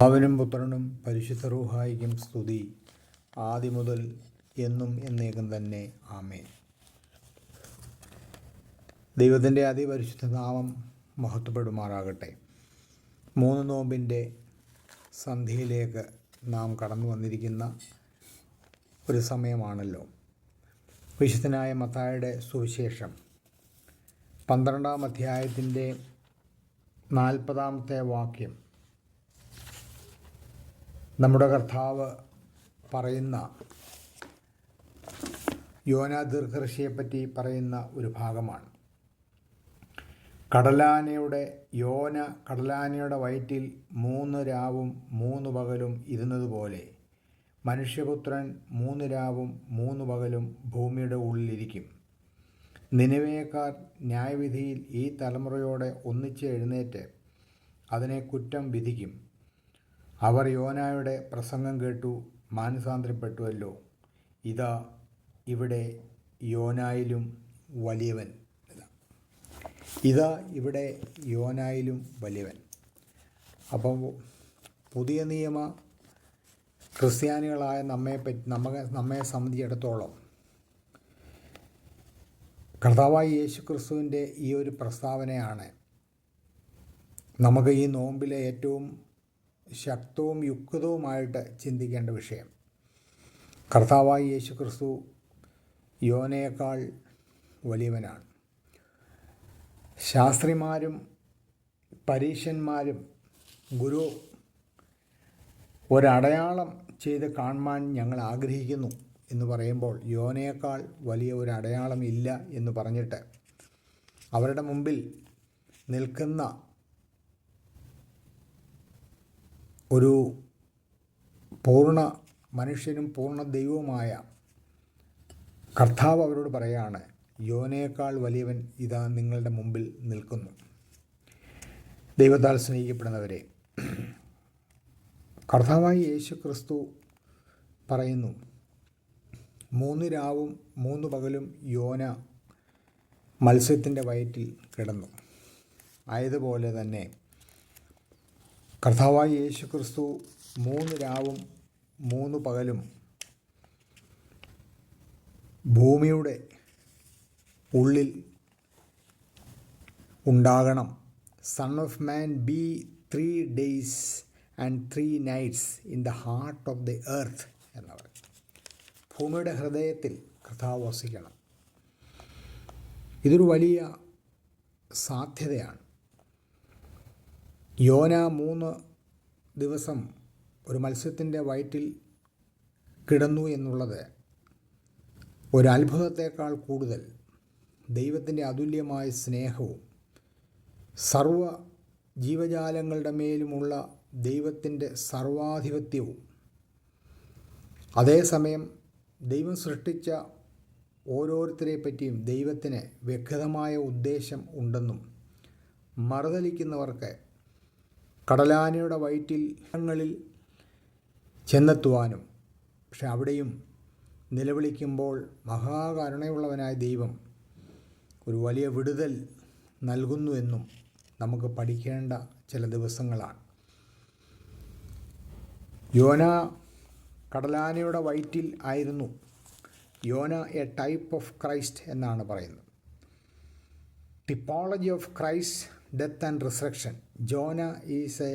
പിതാവിനും പുത്രനും പരിശുദ്ധ റൂഹായിക്കും സ്തുതി, ആദിമുതൽ എന്നും എന്നേക്കും തന്നെ. ആമേൻ. ദൈവത്തിൻ്റെ അതിപരിശുദ്ധ നാമം മഹത്വപ്പെടുമാറാകട്ടെ. 3 നോമ്പിൻ്റെ സന്ധ്യയിലേക്ക് നാം കടന്നു വന്നിരിക്കുന്ന ഒരു സമയമാണല്ലോ. വിശുദ്ധനായ മത്തായിയുടെ സുവിശേഷം 12-ാം അധ്യായത്തിൻ്റെ 40-ാമത്തെ വാക്യം നമ്മുടെ കർത്താവ് പറയുന്ന യോനാ ദീർഘദർശിയെപ്പറ്റി പറയുന്ന ഒരു ഭാഗമാണ്. കടലാനയുടെ വയറ്റിൽ 3 രാവും 3 പകലും ഇരുന്നതുപോലെ മനുഷ്യപുത്രൻ 3 രാവും 3 പകലും ഭൂമിയുടെ ഉള്ളിലിരിക്കും. നിനവേക്കാർ ന്യായവിധിയിൽ ഈ തലമുറയോടെ ഒന്നിച്ച് എഴുന്നേറ്റ് അതിനെ കുറ്റം വിധിക്കും. അവർ യോനായുടെ പ്രസംഗം കേട്ടു മാനസാന്തരപ്പെട്ടുവല്ലോ. ഇതാ ഇവിടെ യോനായിലും വലിയവൻ. അപ്പോൾ പുതിയ നിയമ ക്രിസ്ത്യാനികളായ നമ്മെ സംബന്ധിച്ചിടത്തോളം കർത്താവായ യേശു ക്രിസ്തുവിൻ്റെ ഈ ഒരു പ്രസ്താവനയാണ് നമുക്ക് ഈ നോമ്പിലെ ഏറ്റവും ശക്തവും യുക്തവുമായിട്ട് ചിന്തിക്കേണ്ട വിഷയം. കർത്താവായ യേശു ക്രിസ്തു യോനയേക്കാൾ വലിയവനാണ്. ശാസ്ത്രിമാരും പരീശന്മാരും ഗുരു ഒരടയാളം ചെയ്ത് കാണുവാൻ ഞങ്ങൾ ആഗ്രഹിക്കുന്നു എന്ന് പറയുമ്പോൾ യോനയേക്കാൾ വലിയ ഒരു അടയാളം ഇല്ല എന്ന് പറഞ്ഞിട്ട് അവരുടെ മുമ്പിൽ നിൽക്കുന്ന ഒരു പൂർണ്ണ മനുഷ്യനും പൂർണ്ണ ദൈവവുമായ കർത്താവ് അവരോട് പറയാണ്, യോനയേക്കാൾ വലിയവൻ ഇതാ നിങ്ങളുടെ മുമ്പിൽ നിൽക്കുന്നു. ദൈവത്താൽ സ്നേഹിക്കപ്പെടുന്നവരെ, കർത്താവായ യേശു ക്രിസ്തു പറയുന്നു, 3 രാവും 3 പകലും യോന മത്സ്യത്തിൻ്റെ വയറ്റിൽ കിടന്നു. ആയതുപോലെ തന്നെ കർത്താവായ യേശു ക്രിസ്തു 3 രാവും 3 പകലും ഭൂമിയുടെ ഉള്ളിൽ ഉണ്ടാകണം. Son of man B 3 days and 3 nights in the heart of the earth എന്ന് പറയും. ഭൂമിയുടെ ഹൃദയത്തിൽ കർത്താവ് വസിക്കണം. ഇതൊരു വലിയ സാധ്യതയാണ്. യോന 3 ദിവസം ഒരു മത്സ്യത്തിൻ്റെ വയറ്റിൽ കിടന്നു എന്നുള്ളത് ഒരത്ഭുതത്തേക്കാൾ കൂടുതൽ ദൈവത്തിൻ്റെ അതുല്യമായ സ്നേഹവും സർവ ജീവജാലങ്ങളുടെ മേലുമുള്ള ദൈവത്തിൻ്റെ സർവാധിപത്യവും, അതേസമയം ദൈവം സൃഷ്ടിച്ച ഓരോരുത്തരെ പറ്റിയും ദൈവത്തിന് വ്യക്തമായ ഉദ്ദേശം ഉണ്ടെന്നും മറുതലിക്കുന്നവർക്ക് കടലാനയുടെ വയറ്റിൽ ചെന്നെത്തുവാനും, പക്ഷെ അവിടെയും നിലവിളിക്കുമ്പോൾ മഹാകരുണയുള്ളവനായ ദൈവം ഒരു വലിയ വിടുതൽ നൽകുന്നു എന്നും നമുക്ക് പഠിക്കേണ്ട ചില ദിവസങ്ങളാണ്. യോന കടലാനയുടെ വയറ്റിൽ ആയിരുന്നു. യോന എ ടൈപ്പ് ഓഫ് ക്രൈസ്റ്റ് എന്നാണ് പറയുന്നത്. Typology of Christ, death and resurrection. Jonah is a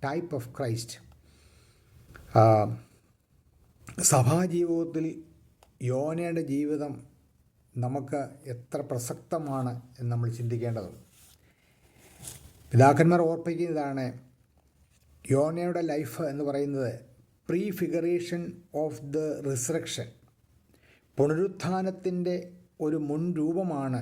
type of Christ. സഭാജീവിതത്തിൽ യോനയുടെ ജീവിതം നമുക്ക് എത്ര പ്രസക്തമാണ് എന്ന് നമ്മൾ ചിന്തിക്കേണ്ടതുണ്ട്. പിതാക്കന്മാർ ഓർപ്പിക്കുന്നതാണ്, യോനയുടെ ലൈഫ് എന്ന് പറയുന്നത് പ്രീഫിഗറേഷൻ ഓഫ് ദ റിസറക്ഷൻ. പുനരുത്ഥാനത്തിൻ്റെ ഒരു മുൻരൂപമാണ്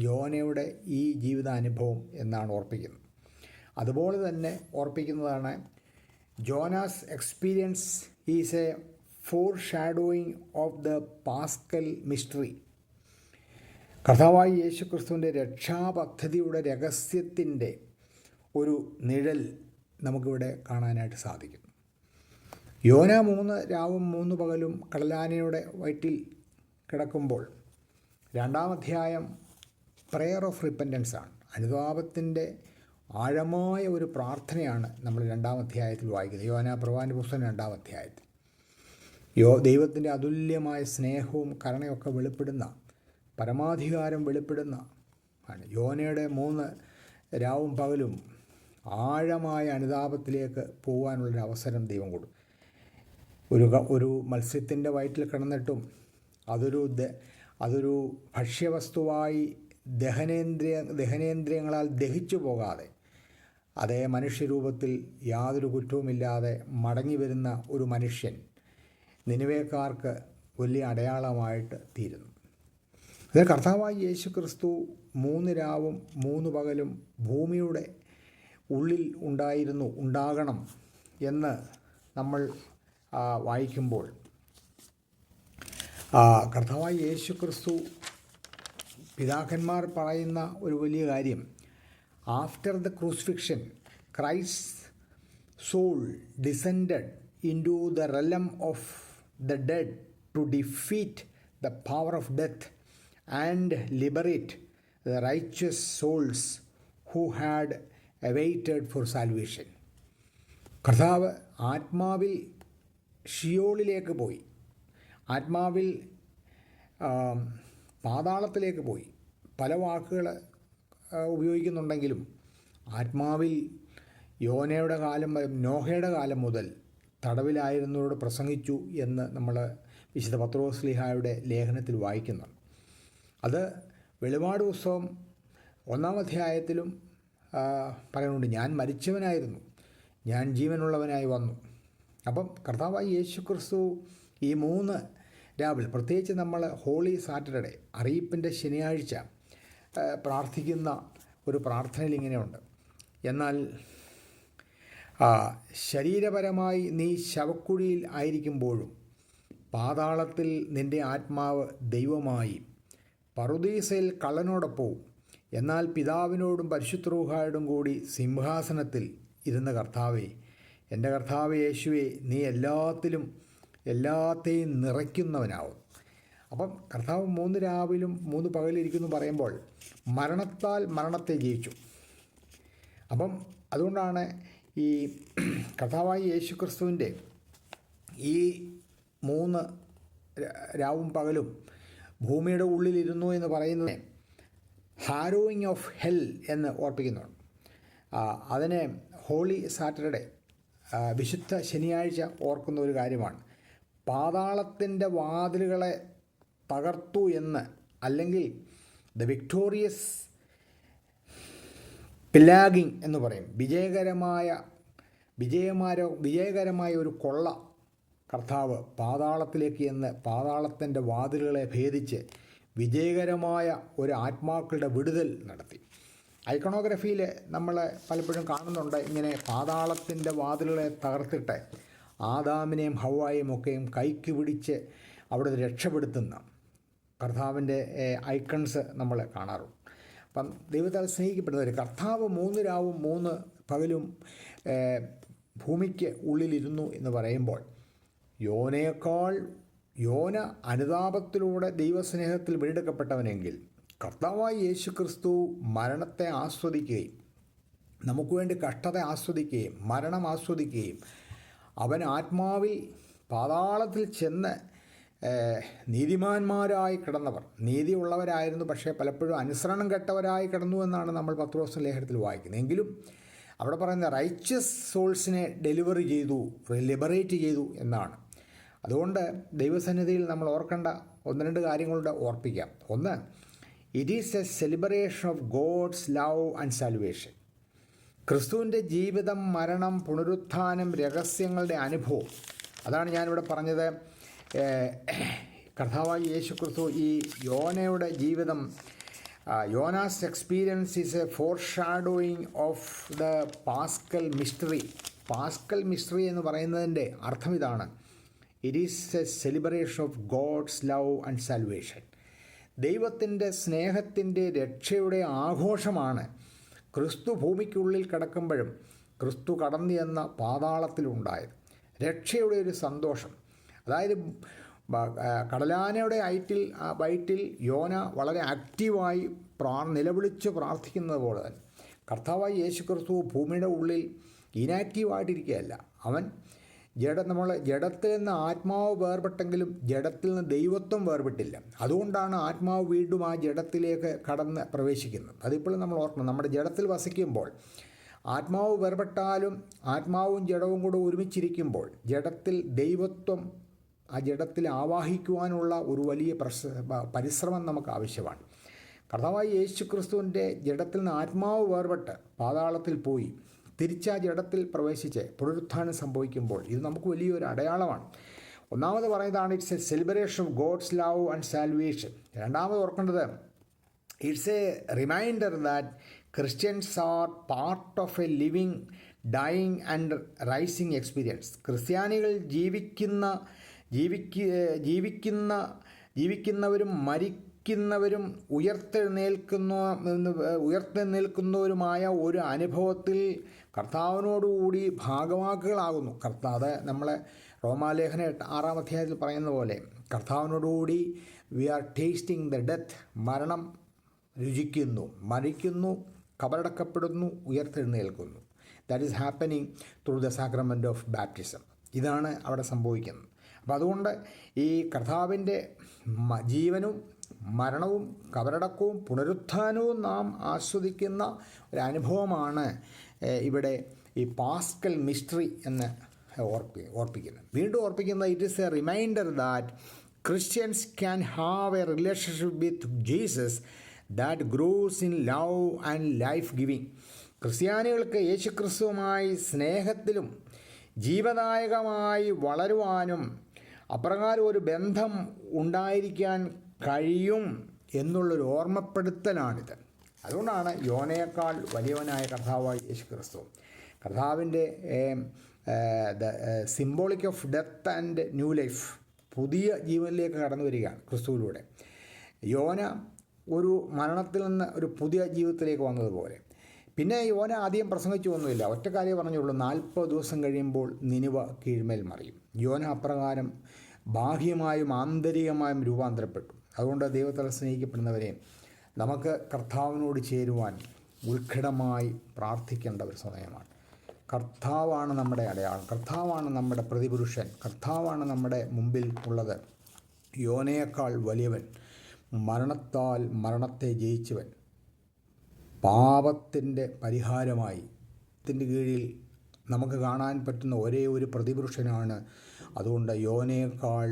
യോനയുടെ ഈ ജീവിതാനുഭവം എന്നാണ് ഓർപ്പിക്കുന്നത്. അതുപോലെ തന്നെ ഓർപ്പിക്കുന്നതാണ്, Jonah's experience is a foreshadowing of the paschal mystery. കർത്താവായ യേശു ക്രിസ്തുവിൻ്റെ രക്ഷാപദ്ധതിയുടെ രഹസ്യത്തിൻ്റെ ഒരു നിഴൽ നമുക്കിവിടെ കാണാനായിട്ട് സാധിക്കും. യോന 3 രാവും 3 പകലും കടലാനയുടെ വയറ്റിൽ കിടക്കുമ്പോൾ 2-ാം അധ്യായം പ്രെയർ ഓഫ് റിപ്പൻറ്റൻസ് ആണ്. അനുതാപത്തിൻ്റെ ആഴമായ ഒരു പ്രാർത്ഥനയാണ് നമ്മൾ 2-ാം അധ്യായത്തിൽ വായിക്കുന്നത്. യോഹന്നാ പ്രവാചകന്റെ പുസ്തകം 2-ാം അധ്യായത്തിൽ ദൈവത്തിൻ്റെ അതുല്യമായ സ്നേഹവും കരുണയൊക്കെ വെളിപ്പെടുന്ന, പരമാധികാരം വെളിപ്പെടുന്ന ആണ്. യോനയുടെ 3 രാവും പകലും ആഴമായ അനുതാപത്തിലേക്ക് പോകാനുള്ളൊരു അവസരം ദൈവം കൊടുക്കും. ഒരു മത്സ്യത്തിൻ്റെ വയറ്റിൽ കിടന്നിട്ടും അതൊരു ഭക്ഷ്യവസ്തുവായി ദഹനേന്ദ്രിയങ്ങളാൽ ദഹിച്ചു പോകാതെ അതേ മനുഷ്യരൂപത്തിൽ യാതൊരു കുറ്റവുമില്ലാതെ മടങ്ങി വരുന്ന ഒരു മനുഷ്യൻ നിനിവേക്കാർക്ക് വലിയ അടയാളമായിട്ട് തീരുന്നു. അത് കർത്താവായ യേശു ക്രിസ്തു 3 രാവും 3 പകലും ഭൂമിയുടെ ഉള്ളിൽ ഉണ്ടാകണം എന്ന് നമ്മൾ വായിക്കുമ്പോൾ കർത്താവായ യേശു ക്രിസ്തു പിതാക്കന്മാർ പറയുന്ന ഒരു വലിയ കാര്യം, after the crucifixion Christ soul descended into the realm of the dead to defeat the power of death and liberate the righteous souls who had awaited for salvation. കർത്താവ് ആത്മാവിൽ ഷിയോളിലേക്ക് പോയി, ആത്മാവിൽ പാതാളത്തിലേക്ക് പോയി. പല വാക്കുകൾ ഉപയോഗിക്കുന്നുണ്ടെങ്കിലും ആത്മാവിൽ നോഹയുടെ കാലം മുതൽ തടവിലായിരുന്നവരോട് പ്രസംഗിച്ചു എന്ന് നമ്മൾ വിശുദ്ധ പത്രോസ് ശ്ലീഹായുടെ ലേഖനത്തിൽ വായിക്കുന്നു. അത് വെളിപാട് പുസ്തകം 1-ാം അധ്യായത്തിലും പറയുന്നുണ്ട്, ഞാൻ മരിച്ചവനായിരുന്നു, ഞാൻ ജീവനുള്ളവനായി വന്നു. അപ്പം കർത്താവായ യേശു ക്രിസ്തു ഈ 3 രാവിലെ, പ്രത്യേകിച്ച് നമ്മൾ ഹോളി സാറ്റർഡേ അറിയിപ്പിൻ്റെ ശനിയാഴ്ച പ്രാർത്ഥിക്കുന്ന ഒരു പ്രാർത്ഥനയിൽ ഇങ്ങനെയുണ്ട്, എന്നാൽ ശരീരപരമായി നീ ശവക്കുഴിയിൽ ആയിരിക്കുമ്പോഴും പാതാളത്തിൽ നിൻ്റെ ആത്മാവ് ദൈവമായി പറുദീസയിൽ കള്ളനോടൊപ്പവും എന്നാൽ പിതാവിനോടും പരിശുദ്ധ റൂഹായോടും കൂടി സിംഹാസനത്തിൽ ഇരുന്ന കർത്താവേ, എൻ്റെ കർത്താവേ യേശുവേ, നീ എല്ലാത്തെയും നിറയ്ക്കുന്നവനാവും. അപ്പം കർത്താവ് 3 രാവിലും 3 പകലിരിക്കുന്നു പറയുമ്പോൾ മരണത്താൽ മരണത്തെ ജയിച്ചു. അപ്പം അതുകൊണ്ടാണ് ഈ കർത്താവായ യേശു ക്രിസ്തുവിൻ്റെ ഈ 3 രാവും പകലും ഭൂമിയുടെ ഉള്ളിലിരുന്നു എന്ന് പറയുന്നത് ഹാരോയിങ് ഓഫ് ഹെൽ എന്ന് ഓർപ്പിക്കുന്നുണ്ട്. അതിനെ ഹോളി സാറ്റർഡേ വിശുദ്ധ ശനിയാഴ്ച ഓർക്കുന്ന ഒരു കാര്യമാണ്. പാതാളത്തിൻ്റെ വാതിലുകളെ തകർത്തു എന്ന്, അല്ലെങ്കിൽ ദ വിക്ടോറിയസ് പിലാഗിങ് എന്ന് പറയും. വിജയകരമായ ഒരു കൊള്ള കർത്താവ് പാതാളത്തിലേക്ക് എന്ന് പാതാളത്തിൻ്റെ വാതിലുകളെ ഭേദിച്ച് വിജയകരമായ ഒരു ആത്മാക്കളുടെ വിടുതൽ നടത്തി. ഐക്കണോഗ്രഫിയിൽ നമ്മൾ പലപ്പോഴും കാണുന്നുണ്ട്, ഇങ്ങനെ പാതാളത്തിൻ്റെ വാതിലുകളെ തകർത്തിട്ട് ആദാമിനെയും ഹവ്വായെയും ഒക്കെയും കൈക്ക് പിടിച്ച് അവിടെ രക്ഷപ്പെടുത്തുന്ന കർത്താവിൻ്റെ ഐക്കൺസ് നമ്മൾ കാണാറുണ്ട്. അപ്പം ദൈവത്താൽ സ്നേഹിക്കപ്പെടുന്നവർ, കർത്താവ് 3 രാവും 3 പകലും ഭൂമിക്ക് ഉള്ളിലിരുന്നു എന്ന് പറയുമ്പോൾ യോന അനുതാപത്തിലൂടെ ദൈവസ്നേഹത്തിൽ വീണ്ടെടുക്കപ്പെട്ടവനെങ്കിൽ കർത്താവായ യേശു ക്രിസ്തു മരണത്തെ ആസ്വദിക്കുകയും നമുക്ക് വേണ്ടി കഷ്ടത ആസ്വദിക്കുകയും മരണം ആസ്വദിക്കുകയും അവൻ ആത്മാവിൽ പാതാളത്തിൽ ചെന്ന് നീതിമാന്മാരായി കിടന്നവർ, നീതിയുള്ളവരായിരുന്നു, പക്ഷേ പലപ്പോഴും അനുസരണം കെട്ടവരായി കിടന്നു എന്നാണ് നമ്മൾ പത്രോസ് ലേഖനത്തിൽ വായിക്കുന്നത്. എങ്കിലും അവിടെ പറയുന്ന റൈച്ചസ് സോൾസിനെ ലിബറേറ്റ് ചെയ്തു എന്നാണ്. അതുകൊണ്ട് ദൈവസന്നിധിയിൽ നമ്മൾ ഓർക്കേണ്ട 1-2 കാര്യങ്ങളുടെ ഓർപ്പിക്കാം. ഒന്ന്, it is a celebration of God's love and salvation. ക്രിസ്തുവിൻ്റെ ജീവിതം, മരണം, പുനരുത്ഥാനം, രഹസ്യങ്ങളുടെ അനുഭവം. അതാണ് ഞാനിവിടെ പറഞ്ഞത്. കർത്താവായ യേശു ക്രിസ്തു ഈ യോനയുടെ ജീവിതം, Jonah's experience is a foreshadowing of the paschal mystery. Paschal mystery എന്ന് പറയുന്നതിൻ്റെ അർത്ഥം ഇതാണ്, it is a celebration of God's love and salvation. ദൈവത്തിൻ്റെ സ്നേഹത്തിൻ്റെ രക്ഷയുടെ ആഘോഷമാണ് ക്രിസ്തു ഭൂമിക്കുള്ളിൽ കിടക്കുമ്പോഴും ക്രിസ്തു കടന്നു ചെന്ന പാതാളത്തിലുണ്ടായത്. രക്ഷയുടെ ഒരു സന്തോഷം. അതായത് കടലാനയുടെ വയറ്റിൽ യോന വളരെ ആക്റ്റീവായി നിലവിളിച്ച് പ്രാർത്ഥിക്കുന്നത് പോലെ തന്നെ കർത്താവായ യേശു ക്രിസ്തു ഭൂമിയുടെ ഉള്ളിൽ ഇനാക്റ്റീവായിട്ടിരിക്കുകയല്ല. അവൻ ജഡത്തിൽ നിന്ന് ആത്മാവ് വേർപെട്ടെങ്കിലും ജഡത്തിൽ നിന്ന് ദൈവത്വം വേർപെട്ടില്ല. അതുകൊണ്ടാണ് ആത്മാവ് വീണ്ടും ആ ജഡത്തിലേക്ക് കടന്ന് പ്രവേശിക്കുന്നത്. അതിപ്പോഴും നമ്മൾ ഓർക്കണം. നമ്മുടെ ജഡത്തിൽ വസിക്കുമ്പോൾ ആത്മാവ് വേർപെട്ടാലും ആത്മാവും ജഡവും കൂടെ ഒരുമിച്ചിരിക്കുമ്പോൾ ജഡത്തിൽ ദൈവത്വം ആ ജഡത്തിൽ ആവാഹിക്കുവാനുള്ള ഒരു വലിയ പരിശ്രമം നമുക്ക് ആവശ്യമാണ്. കർത്താവായ യേശു ക്രിസ്തുവിൻ്റെ ജഡത്തിൽ നിന്ന് ആത്മാവ് വേർപെട്ട് പാതാളത്തിൽ പോയി തിരിച്ചാ ജഡത്തിൽ പ്രവേശിച്ച് പുനരുത്ഥാനം സംഭവിക്കുമ്പോൾ ഇത് നമുക്ക് വലിയൊരു അടയാളമാണ്. ഒന്നാമത് പറയുന്നതാണ് it's a celebration of God's love and salvation. രണ്ടാമത് ഓർക്കേണ്ടത് it's a reminder that Christians are part of a living dying and rising experience. ക്രിസ്ത്യാനികൾ ജീവിക്കുന്നവരും മരിക്കുന്നവരും ഉയർത്തെഴുന്നേൽക്കുന്നവരുമായ ഒരു അനുഭവത്തിൽ കർത്താവിനോടുകൂടി ഭാഗവാക്കുകളാകുന്നു. അത് നമ്മളെ റോമാലേഖന 6-ാം അധ്യായത്തിൽ പറയുന്ന പോലെ കർത്താവിനോടുകൂടി we are tasting the death. മരണം രുചിക്കുന്നു, മരിക്കുന്നു, കബറടക്കപ്പെടുന്നു, ഉയർത്തെഴുന്നേൽക്കുന്നു. That is happening through the sacrament of baptism. ഇതാണ് അവിടെ സംഭവിക്കുന്നത്. അപ്പോൾ അതുകൊണ്ട് ഈ കർത്താവിൻ്റെ ജീവനും മരണവും കബറടക്കവും പുനരുത്ഥാനവും നാം ആസ്വദിക്കുന്ന ഒരു അനുഭവമാണ് ഇവിടെ ഈ പാസ്കൽ മിസ്റ്ററി എന്ന് ഓർപ്പിക്കുന്നത്. വീണ്ടും ഓർപ്പിക്കുന്നത് it is a reminder that Christians can have a relationship with Jesus that grows in love and life giving. ക്രിസ്ത്യാനികൾക്ക് യേശുക്രിസ്തുവുമായി സ്നേഹത്തിലും ജീവദായകമായി വളരുവാനും അപ്രകാരം ഒരു ബന്ധം ഉണ്ടായിരിക്കാൻ കഴിയും എന്നുള്ളൊരു ഓർമ്മപ്പെടുത്തലാണിത്. അതുകൊണ്ടാണ് യോനയേക്കാൾ വലിയവനായ കർത്താവായ യേശു ക്രിസ്തു കർത്താവിൻ്റെ symbolic of death and new life, പുതിയ ജീവനിലേക്ക് കടന്നു വരികയാണ് ക്രിസ്തുവിലൂടെ. യോന ഒരു മരണത്തിൽ നിന്ന് ഒരു പുതിയ ജീവിതത്തിലേക്ക് വന്നതുപോലെ. പിന്നെ യോന ആദ്യം പ്രസംഗിച്ചു ഒന്നുമില്ല, ഒറ്റ കാര്യം പറഞ്ഞുള്ളൂ, 40 ദിവസം കഴിയുമ്പോൾ നിനിവ കീഴ്മേൽ മറിയും. യോന അപ്രകാരം ബാഹ്യമായും ആന്തരികമായും രൂപാന്തരപ്പെട്ടു. അതുകൊണ്ട് ദൈവത്താൽ സ്നേഹിക്കപ്പെടുന്നവരെ നമുക്ക് കർത്താവിനോട് ചേരുവാൻ ഉത്കടമായി പ്രാർത്ഥിക്കേണ്ട ഒരു സമയമാണ്. കർത്താവാണ് നമ്മുടെ അടയാളം, കർത്താവാണ് നമ്മുടെ പ്രതിപുരുഷൻ, കർത്താവാണ് നമ്മുടെ മുമ്പിൽ ഉള്ളത്. യോനയേക്കാൾ വലിയവൻ, മരണത്താൽ മരണത്തെ ജയിച്ചവൻ, പാപത്തിൻ്റെ പരിഹാരമായി ത്തിൻ്റെ കീഴിൽ നമുക്ക് കാണാൻ പറ്റുന്ന ഒരേ ഒരു പ്രതിപുരുഷനാണ്. അതുകൊണ്ട് യോനയേക്കാൾ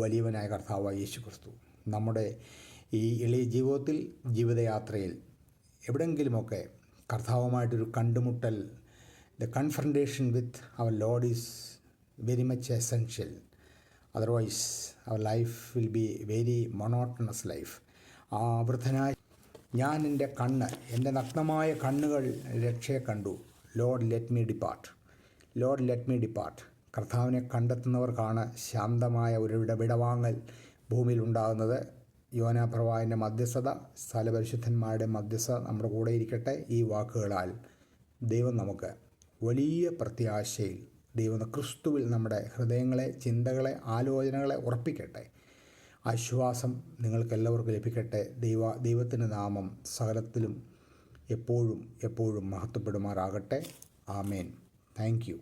വലിയവനായ കർത്താവായ യേശു ക്രിസ്തു നമ്മുടെ ഈ എളിയ ജീവിതത്തിൽ, ജീവിതയാത്രയിൽ എവിടെയെങ്കിലുമൊക്കെ കർത്താവുമായിട്ടൊരു കണ്ടുമുട്ടൽ, the confrontation with our Lord is very much essential. Otherwise our life will be very monotonous life. ആ വൃദ്ധനായ ഞാൻ എൻ്റെ നഗ്നമായ കണ്ണുകൾ രക്ഷയെ കണ്ടു. Lord let me depart, Lord let me depart. കർത്താവിനെ കണ്ടെത്തുന്നവർക്കാണ് ശാന്തമായ ഒരു വിടവാങ്ങൽ ഭൂമിയിൽ ഉണ്ടാകുന്നത്. യോനാ പ്രവാചകൻ്റെ മധ്യസ്ഥത, സ്ഥലപരിശുദ്ധന്മാരുടെ മധ്യസ്ഥത നമ്മുടെ കൂടെ ഇരിക്കട്ടെ. ഈ വാക്കുകളാൽ ദൈവം നമുക്ക് വലിയ പ്രത്യാശയിൽ, ദൈവം ക്രിസ്തുവിൽ നമ്മുടെ ഹൃദയങ്ങളെ, ചിന്തകളെ, ആലോചനകളെ ഉറപ്പിക്കട്ടെ. ആശ്വാസം നിങ്ങൾക്കെല്ലാവർക്കും ലഭിക്കട്ടെ. ദൈവത്തിൻ്റെ നാമം സകലത്തിലും എപ്പോഴും മഹത്വപ്പെടുമാറാകട്ടെ. ആമേൻ. Thank you.